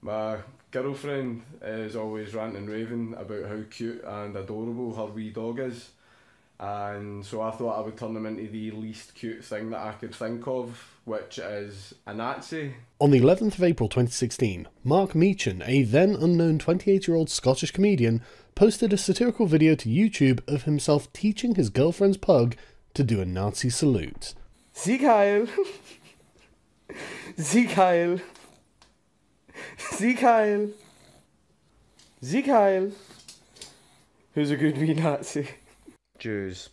My girlfriend is always ranting and raving about how cute and adorable her wee dog is, and so I thought I would turn him into the least cute thing that I could think of, which is a Nazi. On the 11th of April 2016, Mark Meechan, a then unknown 28-year-old Scottish comedian, posted a satirical video to YouTube of himself teaching his girlfriend's pug to do a Nazi salute. Sieg Heil! Sieg Heil! Sieg Heil! Sieg Heil! Who's a good wee Nazi? Jews.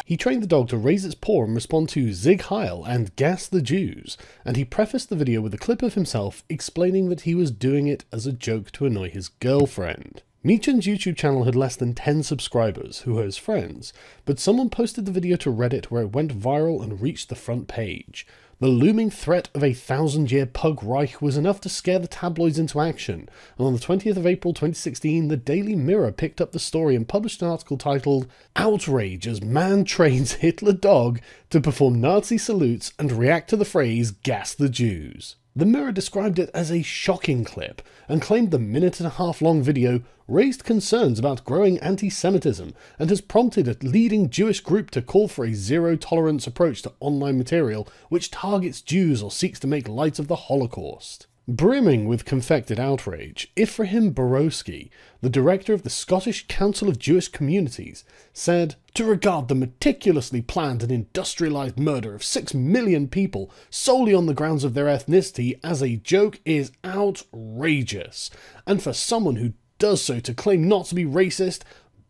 He trained the dog to raise its paw and respond to Sieg Heil and gas the Jews, and he prefaced the video with a clip of himself explaining that he was doing it as a joke to annoy his girlfriend. Meechan's YouTube channel had less than 10 subscribers, who were his friends, but someone posted the video to Reddit where it went viral and reached the front page. The looming threat of a 1,000-year pug Reich was enough to scare the tabloids into action, and on the 20th of April 2016, the Daily Mirror picked up the story and published an article titled "Outrage as Man Trains Hitler Dog to Perform Nazi Salutes and React to the Phrase Gas the Jews." The Mirror described it as a shocking clip and claimed the minute-and-a-half-long video raised concerns about growing anti-Semitism and has prompted a leading Jewish group to call for a zero-tolerance approach to online material which targets Jews or seeks to make light of the Holocaust. Brimming with confected outrage, Ephraim Borowski, the director of the Scottish Council of Jewish Communities, said, "To regard the meticulously planned and industrialised murder of 6 million people solely on the grounds of their ethnicity as a joke is outrageous, and for someone who does so to claim not to be racist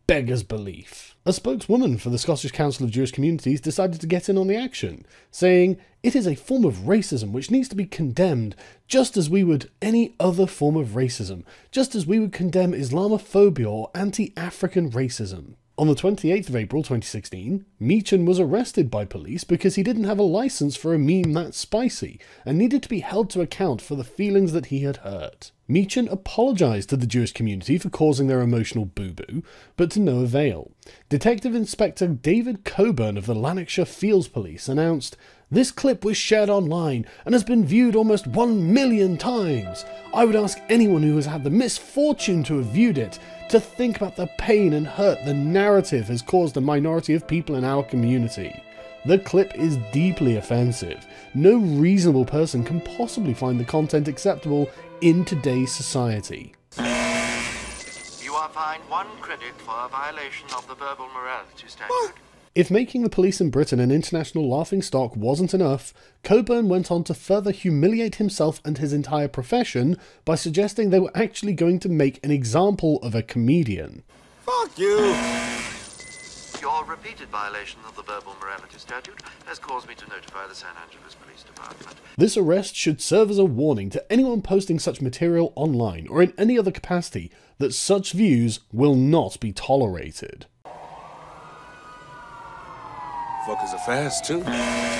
beggars belief." A spokeswoman for the Scottish Council of Jewish Communities decided to get in on the action, saying, "It is a form of racism which needs to be condemned just as we would any other form of racism, just as we would condemn Islamophobia or anti-African racism." On the 28th of April 2016, Meechan was arrested by police because he didn't have a license for a meme that spicy and needed to be held to account for the feelings that he had hurt. Meechan apologised to the Jewish community for causing their emotional boo-boo, but to no avail. Detective Inspector David Coburn of the Lanarkshire Fields Police announced, "This clip was shared online and has been viewed almost 1 million times. I would ask anyone who has had the misfortune to have viewed it to think about the pain and hurt the narrative has caused a minority of people in our community. The clip is deeply offensive. No reasonable person can possibly find the content acceptable in today's society." You are fined 1 credit for a violation of the verbal morality statute. If making the police in Britain an international laughingstock wasn't enough, Coburn went on to further humiliate himself and his entire profession by suggesting they were actually going to make an example of a comedian. Fuck you! Your repeated violation of the verbal morality statute has caused me to notify the San Angeles Police Department. This arrest should serve as a warning to anyone posting such material online or in any other capacity that such views will not be tolerated. Fuckers are fast, too.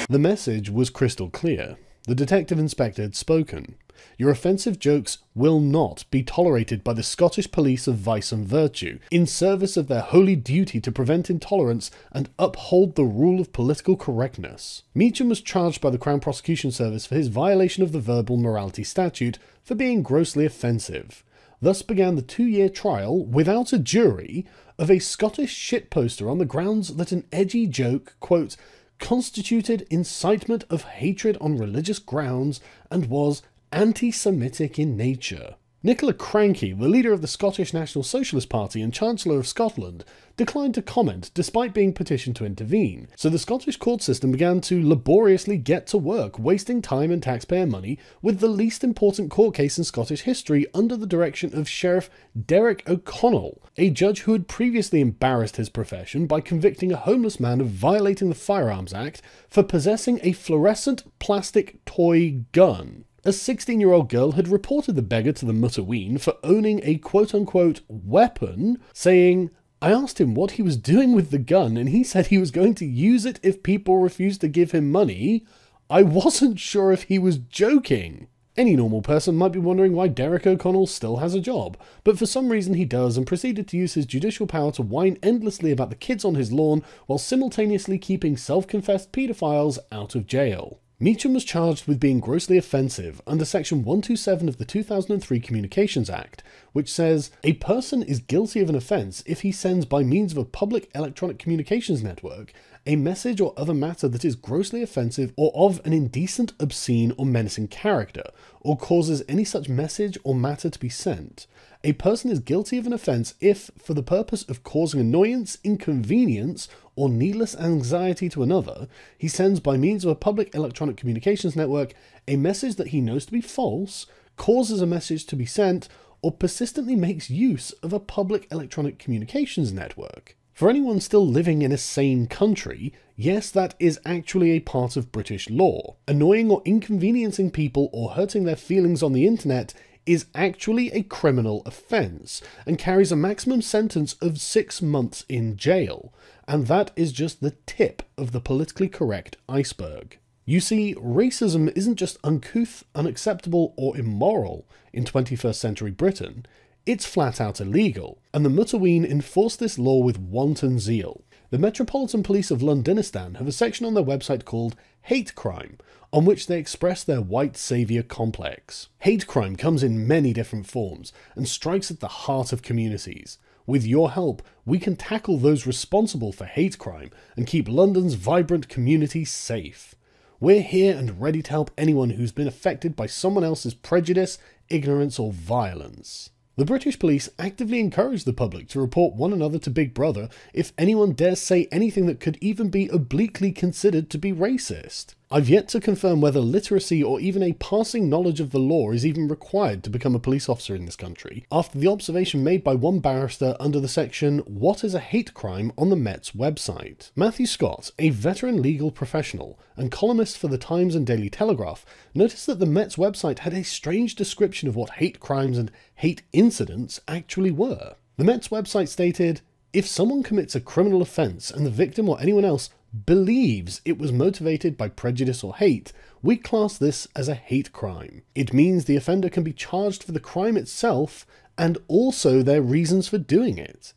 The message was crystal clear. The detective inspector had spoken. Your offensive jokes will not be tolerated by the Scottish Police of Vice and Virtue in service of their holy duty to prevent intolerance and uphold the rule of political correctness. Meechan was charged by the Crown Prosecution Service for his violation of the verbal morality statute for being grossly offensive. Thus began the 2-year trial, without a jury, of a Scottish shitposter on the grounds that an edgy joke, quote, constituted incitement of hatred on religious grounds and was anti-Semitic in nature. Nicola Cranky, the leader of the Scottish National Socialist Party and Chancellor of Scotland, declined to comment despite being petitioned to intervene, so the Scottish court system began to laboriously get to work, wasting time and taxpayer money with the least important court case in Scottish history under the direction of Sheriff Derek O'Connell, a judge who had previously embarrassed his profession by convicting a homeless man of violating the Firearms Act for possessing a fluorescent plastic toy gun. A 16-year-old girl had reported the beggar to the Muttaween for owning a quote-unquote weapon, saying, "I asked him what he was doing with the gun and he said he was going to use it if people refused to give him money. I wasn't sure if he was joking." Any normal person might be wondering why Derek O'Connell still has a job, but for some reason he does, and proceeded to use his judicial power to whine endlessly about the kids on his lawn while simultaneously keeping self-confessed paedophiles out of jail. Meacham was charged with being grossly offensive under Section 127 of the 2003 Communications Act, which says, "A person is guilty of an offence if he sends by means of a public electronic communications network a message or other matter that is grossly offensive or of an indecent, obscene, or menacing character, or causes any such message or matter to be sent. A person is guilty of an offence if, for the purpose of causing annoyance, inconvenience, or needless anxiety to another, he sends by means of a public electronic communications network a message that he knows to be false, causes a message to be sent, or persistently makes use of a public electronic communications network." For anyone still living in a sane country, yes, that is actually a part of British law. Annoying or inconveniencing people or hurting their feelings on the internet is actually a criminal offence, and carries a maximum sentence of 6 months in jail, and that is just the tip of the politically correct iceberg. You see, racism isn't just uncouth, unacceptable, or immoral in 21st century Britain. It's flat out illegal, and the Mutaween enforce this law with wanton zeal. The Metropolitan Police of Londonistan have a section on their website called Hate Crime, on which they express their white saviour complex. Hate crime comes in many different forms, and strikes at the heart of communities. With your help, we can tackle those responsible for hate crime, and keep London's vibrant community safe. We're here and ready to help anyone who's been affected by someone else's prejudice, ignorance, or violence. The British police actively encourage the public to report one another to Big Brother if anyone dares say anything that could even be obliquely considered to be racist. I've yet to confirm whether literacy or even a passing knowledge of the law is even required to become a police officer in this country, after the observation made by one barrister under the section "What is a hate crime?" on the Met's website. Matthew Scott, a veteran legal professional and columnist for the Times and Daily Telegraph, noticed that the Met's website had a strange description of what hate crimes and hate incidents actually were. The Met's website stated, "If someone commits a criminal offence and the victim or anyone else believes it was motivated by prejudice or hate, we class this as a hate crime. It means the offender can be charged for the crime itself and also their reasons for doing it.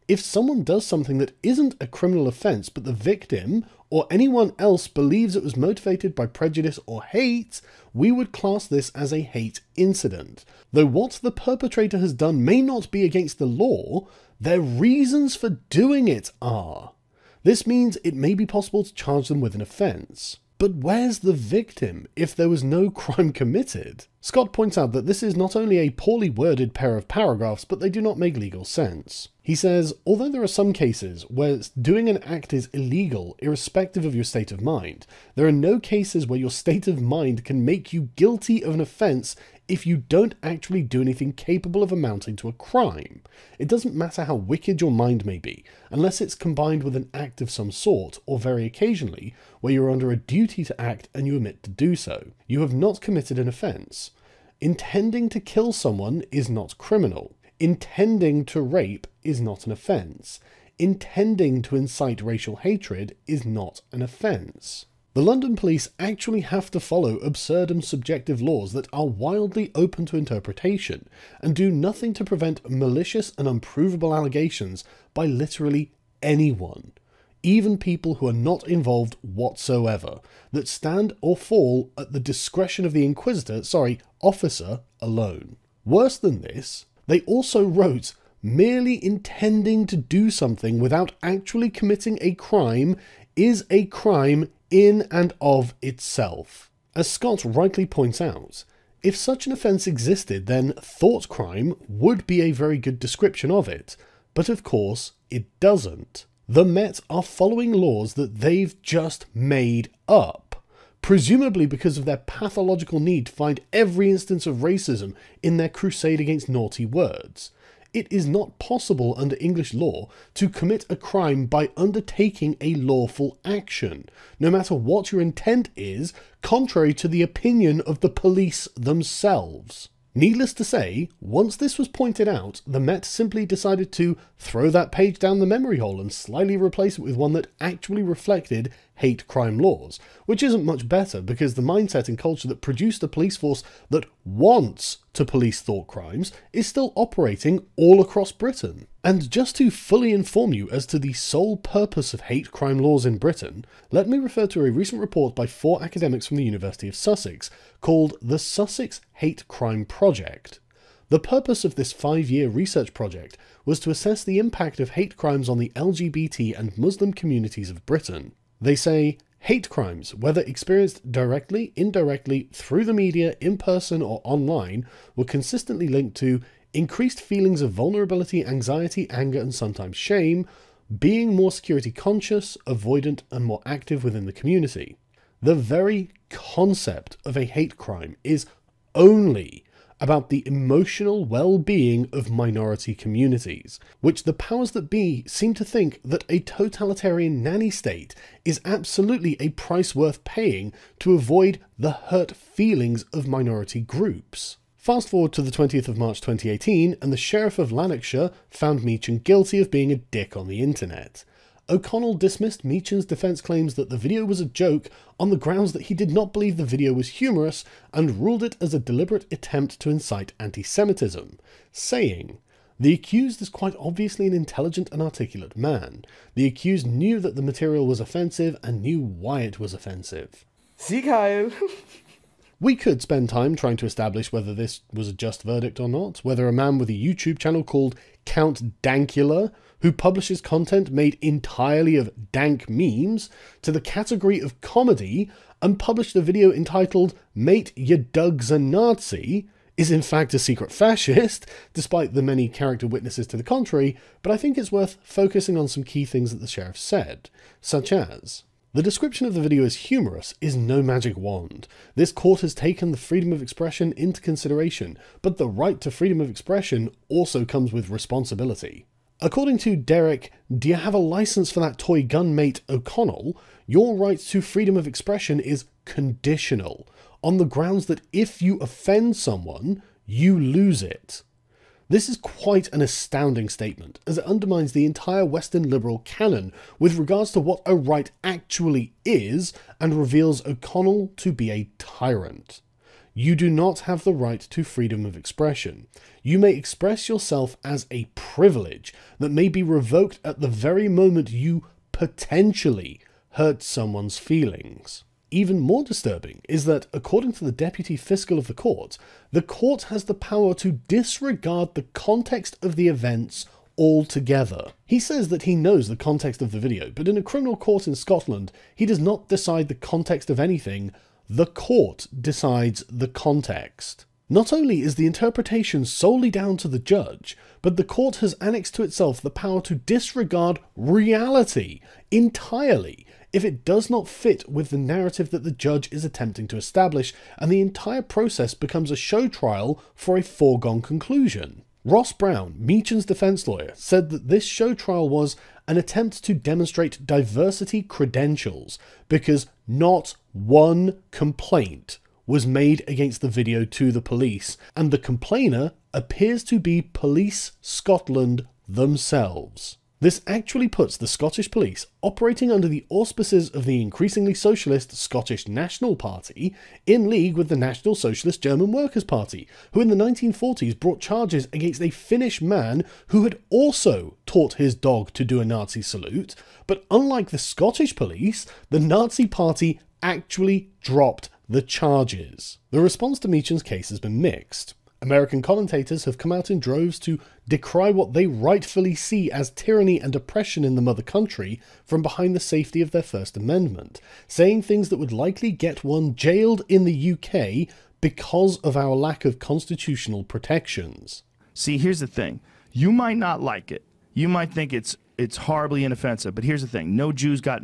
If someone does something that isn't a criminal offence but the victim or anyone else believes it was motivated by prejudice or hate, we would class this as a hate incident. Though what the perpetrator has done may not be against the law, their reasons for doing it are. This means it may be possible to charge them with an offence. But where's the victim if there was no crime committed?" Scott points out that this is not only a poorly worded pair of paragraphs, but they do not make legal sense. He says, "Although there are some cases where doing an act is illegal irrespective of your state of mind, there are no cases where your state of mind can make you guilty of an offence if you don't actually do anything capable of amounting to a crime. It doesn't matter how wicked your mind may be, unless it's combined with an act of some sort, or very occasionally, where you're under a duty to act and you omit to do so. You have not committed an offence. Intending to kill someone is not criminal. Intending to rape is not an offence. Intending to incite racial hatred is not an offence." The London police actually have to follow absurd and subjective laws that are wildly open to interpretation, and do nothing to prevent malicious and unprovable allegations by literally anyone, even people who are not involved whatsoever, that stand or fall at the discretion of the officer alone. Worse than this, they also wrote, "Merely intending to do something without actually committing a crime is a crime in and of itself." As Scott rightly points out, if such an offence existed, then thought crime would be a very good description of it, but of course it doesn't. The Met are following laws that they've just made up, presumably because of their pathological need to find every instance of racism in their crusade against naughty words. It is not possible under English law to commit a crime by undertaking a lawful action, no matter what your intent is, contrary to the opinion of the police themselves. Needless to say, once this was pointed out, the Met simply decided to throw that page down the memory hole and slyly replace it with one that actually reflected hate crime laws, which isn't much better because the mindset and culture that produced a police force that wants to police thought crimes is still operating all across Britain. And just to fully inform you as to the sole purpose of hate crime laws in Britain, let me refer to a recent report by 4 academics from the University of Sussex called the Sussex Hate Crime Project. The purpose of this 5-year research project was to assess the impact of hate crimes on the LGBT and Muslim communities of Britain. They say, hate crimes, whether experienced directly, indirectly, through the media, in person or online, were consistently linked to increased feelings of vulnerability, anxiety, anger and sometimes shame, being more security conscious, avoidant and more active within the community. The very concept of a hate crime is only about the emotional well-being of minority communities, which the powers that be seem to think that a totalitarian nanny state is absolutely a price worth paying to avoid the hurt feelings of minority groups. Fast forward to the 20th of March 2018, and the Sheriff of Lanarkshire found Meechan guilty of being a dick on the internet. O'Connell dismissed Meechan's defence claims that the video was a joke on the grounds that he did not believe the video was humorous and ruled it as a deliberate attempt to incite anti-Semitism, saying, "The accused is quite obviously an intelligent and articulate man. The accused knew that the material was offensive and knew why it was offensive." Sieg Heil! We could spend time trying to establish whether this was a just verdict or not, whether a man with a YouTube channel called Count Dankula, who publishes content made entirely of dank memes, to the category of comedy, and published a video entitled "Mate, Ya Doug's a Nazi," is in fact a secret fascist, despite the many character witnesses to the contrary, but I think it's worth focusing on some key things that the sheriff said, such as: the description of the video as humorous is no magic wand. This court has taken the freedom of expression into consideration, but the right to freedom of expression also comes with responsibility. According to Derek, "Do you have a license for that toy gun, mate O'Connell? Your right to freedom of expression is conditional, on the grounds that if you offend someone, you lose it." This is quite an astounding statement, as it undermines the entire Western liberal canon with regards to what a right actually is, and reveals O'Connell to be a tyrant. You do not have the right to freedom of expression. You may express yourself as a privilege that may be revoked at the very moment you potentially hurt someone's feelings. Even more disturbing is that, according to the Deputy Fiscal of the court has the power to disregard the context of the events altogether. He says that he knows the context of the video, but in a criminal court in Scotland, he does not decide the context of anything. The court decides the context. Not only is the interpretation solely down to the judge, but the court has annexed to itself the power to disregard reality entirely if it does not fit with the narrative that the judge is attempting to establish, and the entire process becomes a show trial for a foregone conclusion. Ross Brown, Meechan's defence lawyer, said that this show trial was an attempt to demonstrate diversity credentials because not one complaint was made against the video to the police, and the complainer appears to be Police Scotland themselves. This actually puts the Scottish police, operating under the auspices of the increasingly socialist Scottish National Party, in league with the National Socialist German Workers' Party, who in the 1940s brought charges against a Finnish man who had also taught his dog to do a Nazi salute, but unlike the Scottish police, the Nazi Party actually dropped the charges. The response to Meechan's case has been mixed. American commentators have come out in droves to decry what they rightfully see as tyranny and oppression in the mother country from behind the safety of their First Amendment, saying things that would likely get one jailed in the UK because of our lack of constitutional protections. See, here's the thing. You might not like it. You might think it's horribly inoffensive, but here's the thing. No Jews got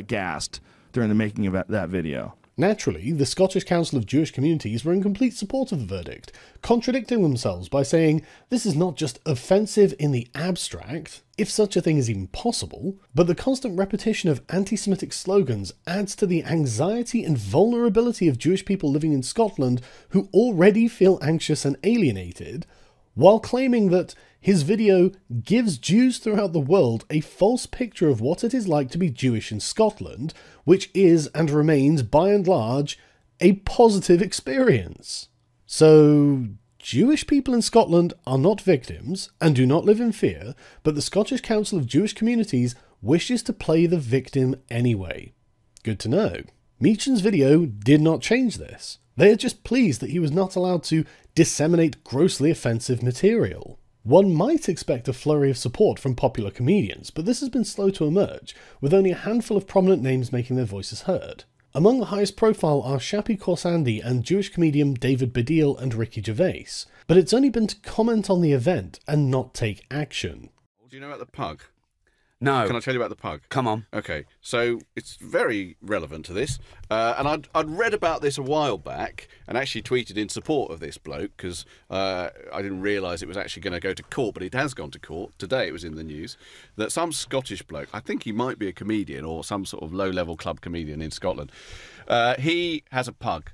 gassed during the making of that video. Naturally, the Scottish Council of Jewish Communities were in complete support of the verdict, contradicting themselves by saying this is not just offensive in the abstract, if such a thing is even possible, but the constant repetition of anti-Semitic slogans adds to the anxiety and vulnerability of Jewish people living in Scotland who already feel anxious and alienated, while claiming that His video gives Jews throughout the world a false picture of what it is like to be Jewish in Scotland, which is and remains, by and large, a positive experience. So, Jewish people in Scotland are not victims and do not live in fear, but the Scottish Council of Jewish Communities wishes to play the victim anyway. Good to know. Meechan's video did not change this. They are just pleased that he was not allowed to disseminate grossly offensive material. One might expect a flurry of support from popular comedians, but this has been slow to emerge, with only a handful of prominent names making their voices heard. Among the highest profile are Shappi Khorsandi and Jewish comedian David Baddiel and Ricky Gervais, but it's only been to comment on the event and not take action. Do you know about the pug? No. Can I tell you about the pug? Come on. Okay, so it's very relevant to this, and I'd read about this a while back and actually tweeted in support of this bloke because I didn't realise it was actually going to go to court, but it has gone to court. Today it was in the news that some Scottish bloke, I think he might be a comedian or some sort of low-level club comedian in Scotland, he has a pug.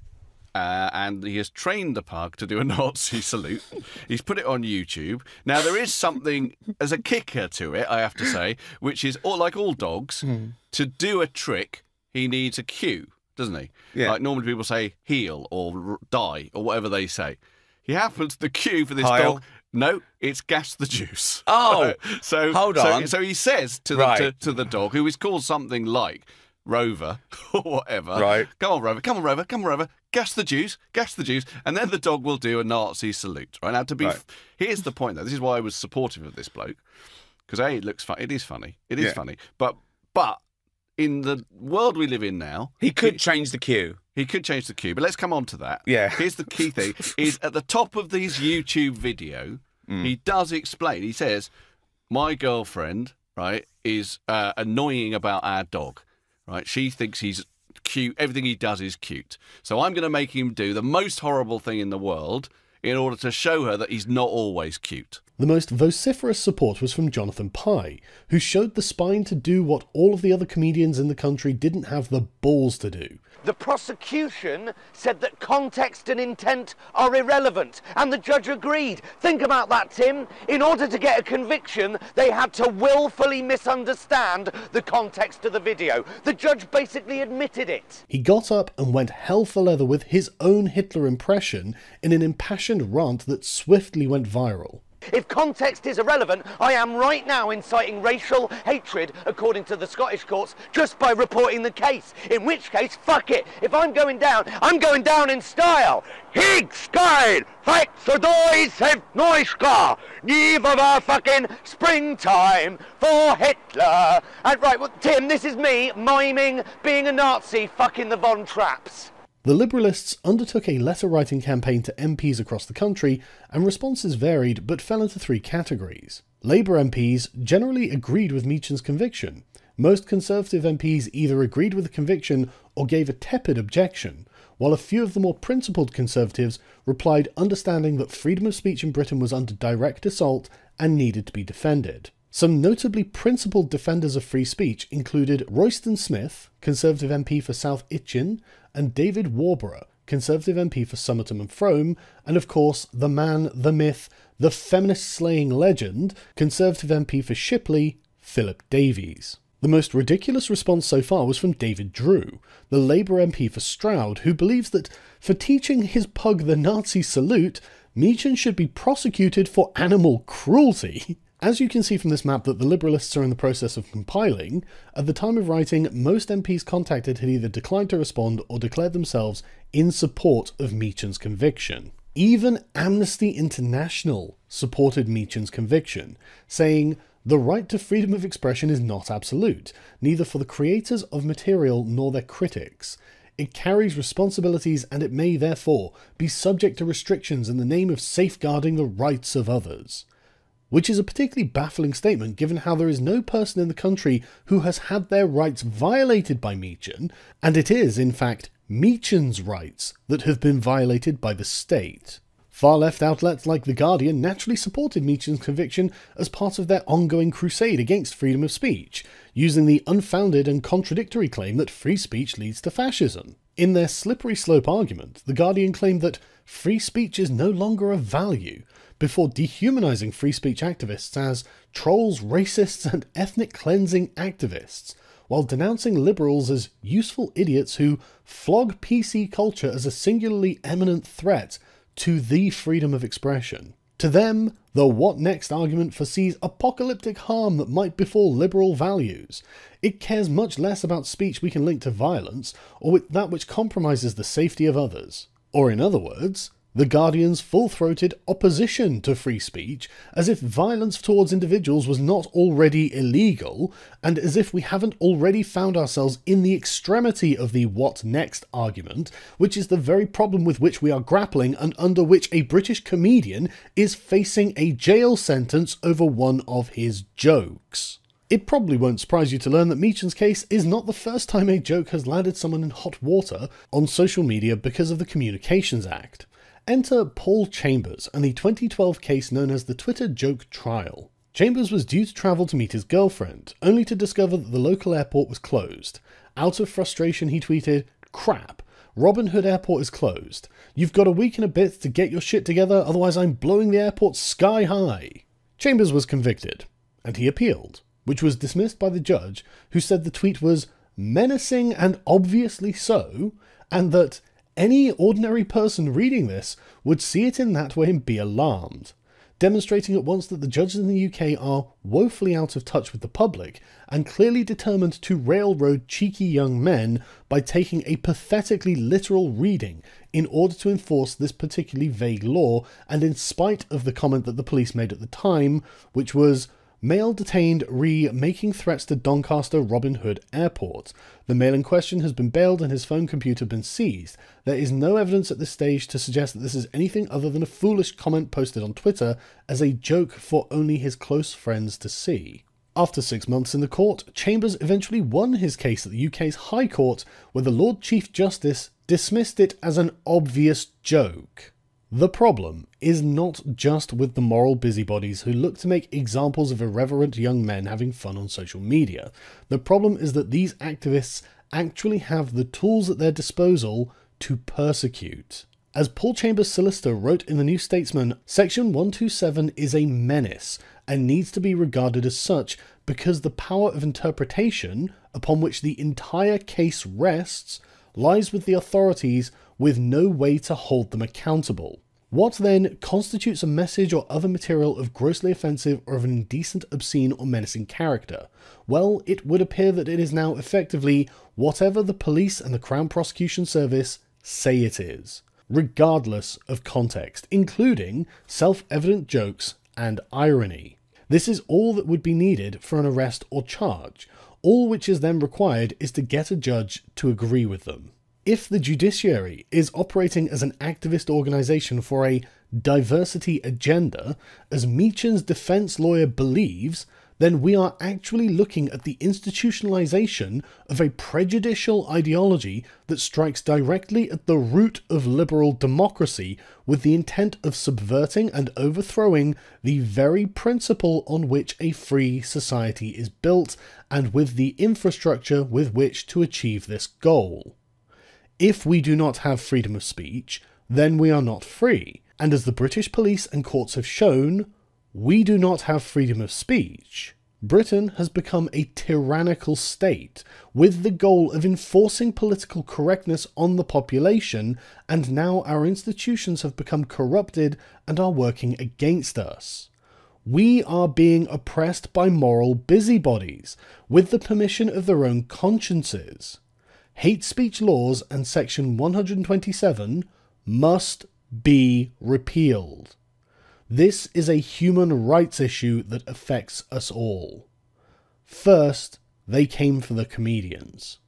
And he has trained the pug to do a Nazi salute. He's put it on YouTube. Now, there is something as a kicker to it, I have to say, which is, like all dogs, to do a trick, he needs a cue, doesn't he? Yeah. Like normally people say heel or die or whatever they say. He happens, the cue for this Heil. dog, no, it's gas the juice. Oh, so hold on. So he says to the dog, who is called something like Rover or whatever. Right. Come on, Rover. Come on, Rover. Come on, Rover. Gas the juice. Gas the juice. And then the dog will do a Nazi salute. Right now, here's the point, though. This is why I was supportive of this bloke, because it looks fun. It is funny. It is funny. But in the world we live in now, he could change the cue. He could change the cue. But let's come on to that. Yeah. Here's the key thing: is at the top of this YouTube video, he does explain. He says, "My girlfriend, right, is annoying about our dog." Right, she thinks he's cute. Everything he does is cute. So I'm going to make him do the most horrible thing in the world in order to show her that he's not always cute. The most vociferous support was from Jonathan Pye, who showed the spine to do what all of the other comedians in the country didn't have the balls to do. The prosecution said that context and intent are irrelevant, and the judge agreed. Think about that, Tim. In order to get a conviction, they had to willfully misunderstand the context of the video. The judge basically admitted it. He got up and went hell for leather with his own Hitler impression in an impassioned rant that swiftly went viral. If context is irrelevant, I am right now inciting racial hatred, according to the Scottish courts, just by reporting the case. In which case, fuck it. If I'm going down in style. Higskide! Fight the doys have noiska! Neve of our fucking springtime for Hitler! And right, well, Tim, this is me miming being a Nazi fucking the Von Trapps. The Liberalists undertook a letter-writing campaign to MPs across the country, and responses varied but fell into three categories. Labour MPs generally agreed with Meechan's conviction. Most Conservative MPs either agreed with the conviction or gave a tepid objection, while a few of the more principled Conservatives replied understanding that freedom of speech in Britain was under direct assault and needed to be defended. Some notably principled defenders of free speech included Royston Smith, Conservative MP for South Itchen, and David Warborough, Conservative MP for Somerton and Frome, and of course the man, the myth, the feminist-slaying legend, Conservative MP for Shipley, Philip Davies. The most ridiculous response so far was from David Drew, the Labour MP for Stroud, who believes that for teaching his pug the Nazi salute, Meechan should be prosecuted for animal cruelty. As you can see from this map that the Liberalists are in the process of compiling, at the time of writing, most MPs contacted had either declined to respond or declared themselves in support of Meechan's conviction. Even Amnesty International supported Meechan's conviction, saying, "The right to freedom of expression is not absolute, neither for the creators of material nor their critics. It carries responsibilities and it may therefore be subject to restrictions in the name of safeguarding the rights of others." Which is a particularly baffling statement given how there is no person in the country who has had their rights violated by Meechan, and it is, in fact, Meechan's rights that have been violated by the state. Far-left outlets like The Guardian naturally supported Meechan's conviction as part of their ongoing crusade against freedom of speech, using the unfounded and contradictory claim that free speech leads to fascism. In their slippery slope argument, The Guardian claimed that free speech is no longer a value, before dehumanizing free speech activists as trolls, racists, and ethnic cleansing activists, while denouncing liberals as useful idiots who flog PC culture as a singularly eminent threat to the freedom of expression. To them, the what next argument foresees apocalyptic harm that might befall liberal values. It cares much less about speech we can link to violence, or with that which compromises the safety of others. Or in other words, the Guardian's full-throated opposition to free speech, as if violence towards individuals was not already illegal, and as if we haven't already found ourselves in the extremity of the what next argument, which is the very problem with which we are grappling and under which a British comedian is facing a jail sentence over one of his jokes. It probably won't surprise you to learn that Meechan's case is not the first time a joke has landed someone in hot water on social media because of the Communications Act. Enter Paul Chambers and the 2012 case known as the Twitter joke trial. Chambers was due to travel to meet his girlfriend, only to discover that the local airport was closed. Out of frustration he tweeted, "Crap, Robin Hood Airport is closed. You've got a week and a bit to get your shit together, otherwise I'm blowing the airport sky high." Chambers was convicted, and he appealed, which was dismissed by the judge, who said the tweet was menacing and obviously so, and that any ordinary person reading this would see it in that way and be alarmed, demonstrating at once that the judges in the UK are woefully out of touch with the public and clearly determined to railroad cheeky young men by taking a pathetically literal reading in order to enforce this particularly vague law, and in spite of the comment that the police made at the time, which was, "Male detained making threats to Doncaster Robin Hood Airport. The male in question has been bailed and his phone computer been seized. There is no evidence at this stage to suggest that this is anything other than a foolish comment posted on Twitter as a joke for only his close friends to see." After 6 months in the court, Chambers eventually won his case at the UK's High Court, where the Lord Chief Justice dismissed it as an obvious joke. The problem is not just with the moral busybodies who look to make examples of irreverent young men having fun on social media. The problem is that these activists actually have the tools at their disposal to persecute. As Paul Chambers' solicitor wrote in the New Statesman, Section 127 is a menace and needs to be regarded as such because the power of interpretation, upon which the entire case rests, lies with the authorities with no way to hold them accountable. What then constitutes a message or other material of grossly offensive or of an indecent, obscene or menacing character? Well, it would appear that it is now effectively whatever the police and the Crown Prosecution Service say it is, regardless of context, including self-evident jokes and irony. This is all that would be needed for an arrest or charge. All which is then required is to get a judge to agree with them. If the judiciary is operating as an activist organisation for a diversity agenda, as Meechan's defence lawyer believes, then we are actually looking at the institutionalisation of a prejudicial ideology that strikes directly at the root of liberal democracy with the intent of subverting and overthrowing the very principle on which a free society is built and with the infrastructure with which to achieve this goal. If we do not have freedom of speech, then we are not free, and as the British police and courts have shown, we do not have freedom of speech. Britain has become a tyrannical state, with the goal of enforcing political correctness on the population, and now our institutions have become corrupted and are working against us. We are being oppressed by moral busybodies, with the permission of their own consciences. Hate speech laws and Section 127 must be repealed. This is a human rights issue that affects us all. First, they came for the comedians.